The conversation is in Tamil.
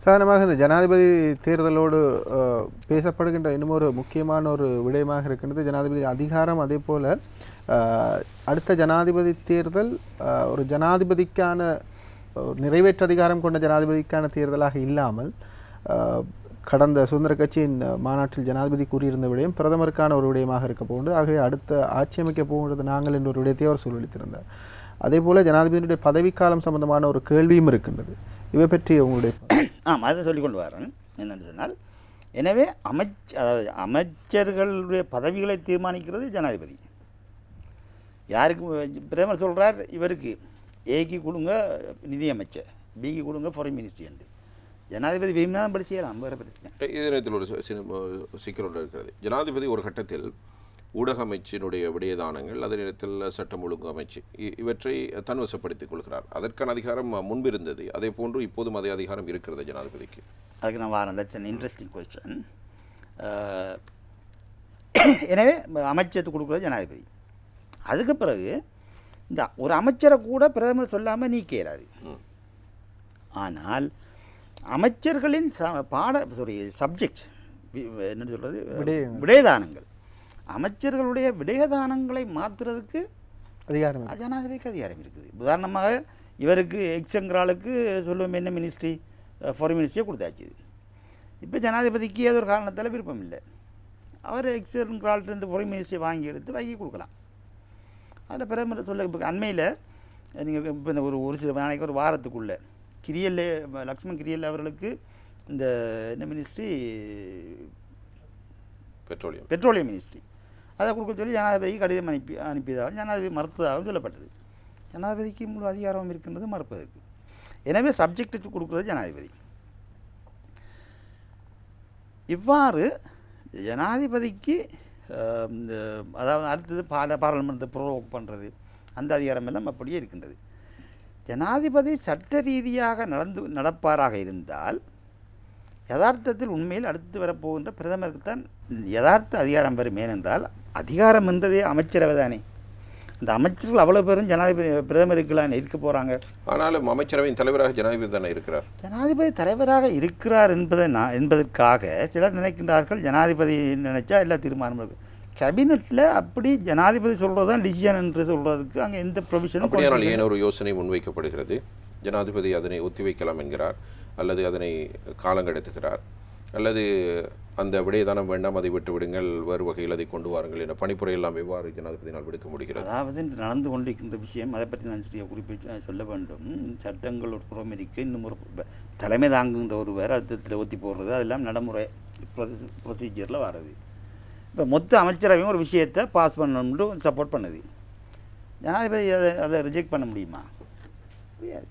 சாதாரணமாக இந்த ஜனாதிபதி தேர்தலோடு பேசப்படுகின்ற இன்னும் ஒரு முக்கியமான ஒரு விடயமாக இருக்கின்றது ஜனாதிபதி அதிகாரம். அதே போல் அடுத்த ஜனாதிபதி தேர்தல் ஒரு ஜனாதிபதிக்கான நிறைவேற்று அதிகாரம் கொண்ட ஜனாதிபதிக்கான தேர்தலாக இல்லாமல் கடந்த சுதந்திர கட்சியின் மாநாட்டில் ஜனாதிபதி கூறியிருந்த விடயம் பிரதமருக்கான ஒரு விடயமாக இருக்க போகுது. ஆகவே அடுத்த ஆட்சி அமைக்க போகின்றது நாங்கள் என்ற ஒரு விடயத்தை அவர் சொல்லித்திருந்தார். அதே போல் ஜனாதிபதியுடைய பதவிக்காலம் சம்பந்தமான ஒரு கேள்வியும் இருக்கின்றது. இவை பற்றி உங்களுடைய அதை சொல்லிக்கொண்டு வரேன். என்னென்னு சொன்னால், எனவே அதாவது அமைச்சர்களுடைய பதவிகளை தீர்மானிக்கிறது ஜனாதிபதி. யாருக்கு பிரதமர் சொல்கிறார், இவருக்கு ஏக்கு கொடுங்க நிதியமைச்சர், பிக்கு கொடுங்க ஃபாரின் மினிஸ்ட்ரி என்று ஜனாதிபதி விரும்பினாலும் படி செய்யலாம். வேறு பிரச்சனை. இதே நேரத்தில் ஒரு சிக்கல் ஒன்று இருக்கிறது. ஜனாதிபதி ஒரு கட்டத்தில் ஊடக அமைச்சினுடைய விடயதானங்கள், அதே நேரத்தில் சட்டம் ஒழுங்கு அமைச்சு இவற்றை தன்வசப்படுத்திக் கொள்கிறார். அதற்கான அதிகாரம் முன்பு இருந்தது, அதே போன்று இப்போதும் அதே அதிகாரம் இருக்கிறது ஜனாதிபதிக்கு. அதுக்கு நான் வரேன். That's an interesting question. எனவே அமைச்சருக்கு கொடுக்குறது ஜனாதிபதி. அதுக்கு பிறகு இந்த ஒரு அமைச்சரை கூட பிரதமர் சொல்லாமல் நீக்க இயலாது. ஆனால் அமைச்சர்களின் சப்ஜெக்ட் என்ன சொல்கிறது, விடயதானங்கள், அமைச்சர்களுடைய விடயதானங்களை மாற்றுறதுக்கு அதிகாரம் ஜனாதிபதிக்கு அதிகாரம் இருக்குது. உதாரணமாக இவருக்கு எக்ஸங்கிறாளுக்கு சொல்லுவோம் என்ன மினிஸ்ட்ரி, ஃபாரின் மினிஸ்ட்ரியை கொடுத்தாச்சு. இப்போ ஜனாதிபதிக்கு ஏதோ ஒரு காரணத்தால் விருப்பம் இல்லை, அவர் எக்ஸங்கிறால்ட்டு ஃபாரின் மினிஸ்ட்ரியை வாங்கி எடுத்து வாங்கி கொடுக்கலாம். அதில் பிரதமர் சொல்ல இப்போ அண்மையில் நீங்கள் இப்போ இந்த ஒரு சில நாளைக்கு ஒரு வாரத்துக்குள்ளே கிரியல்லே லக்ஷ்மண் கிரியல் அவர்களுக்கு இந்த என்ன மினிஸ்ட்ரி, பெட்ரோலியம் மினிஸ்ட்ரி, அதை கொடுக்க சொல்லி ஜனாதிபதிக்கு கடிதம் அனுப்பியதாகவும் ஜனாதிபதி மறுத்ததாகவும் சொல்லப்பட்டது. ஜனாதிபதிக்கு முழு அதிகாரம் இருக்கின்றது மறுப்பதற்கு. எனவே சப்ஜெக்ட் கொடுக்குறது ஜனாதிபதி. இவ்வாறு ஜனாதிபதிக்கு அதாவது அடுத்தது பாராளுமன்றத்தை ப்ரோவோக் பண்ணுறது, அந்த அதிகாரம் எல்லாம் அப்படியே இருக்கின்றது. ஜனாதிபதி சட்ட ரீதியாக நடப்பாராக இருந்தால் யதார்த்தத்தில் உண்மையில் அடுத்து வரப்போகின்ற பிரதமருக்கு தான் யதார்த்த அதிகாரம் பெறும். ஏனென்றால் அதிகாரம் என்றதே அமைச்சரவை தானே. அந்த அமைச்சர்கள் அவ்வளோ பேரும் ஜனாதிபதி பிரதமருக்குலாம் இருக்க போகிறாங்க. ஆனாலும் அமைச்சரவையின் தலைவராக ஜனாதிபதி தானே இருக்கிறார். ஜனாதிபதி தலைவராக இருக்கிறார் என்பதற்காக சிலர் நினைக்கின்றார்கள் ஜனாதிபதி நினைச்சா எல்லா தீர்மானமும் இருக்குது. கேபினெட்டில் அப்படி ஜனாதிபதி சொல்கிறது தான் டிசிஷன் என்று சொல்கிறதுக்கு அங்கே எந்த ப்ரொவிஷனும். அப்படியானால் ஏன் ஒரு யோசனை முன்வைக்கப்படுகிறது, ஜனாதிபதி அதனை ஒத்திவைக்கலாம் என்கிறார், அல்லது அதனை காலங்கெடுத்துகிறார், அல்லது அந்த விடயதானம் வேண்டாம், அதை விட்டு விடுங்கள், வேறு வகையில் அதை கொண்டு வாருங்கள் என பணிப்புரை எல்லாம் எவ்வாறு ஜனாதிபதியினால் விடுக்க முடிகிறது? அதாவது நடந்து கொண்டிருக்கின்ற விஷயம், அதை பற்றி நான் சிறிய குறிப்பிட்டு சொல்ல வேண்டும். சட்டங்கள் ஒரு புறம் இருக்க, இன்னும் ஒரு தலைமை தாங்குகின்ற ஒரு வேறு அர்த்தத்தில் ஒத்தி போடுறது, அதெல்லாம் நடைமுறை ப்ரொசீஜரில் வர்றது. இப்போ மொத்த அமைச்சரவையும் ஒரு விஷயத்தை பாஸ் பண்ணணும்னு சப்போர்ட் பண்ணுது. ஜனாதிபதி அதை ரிஜெக்ட் பண்ண முடியுமா? முடியாது.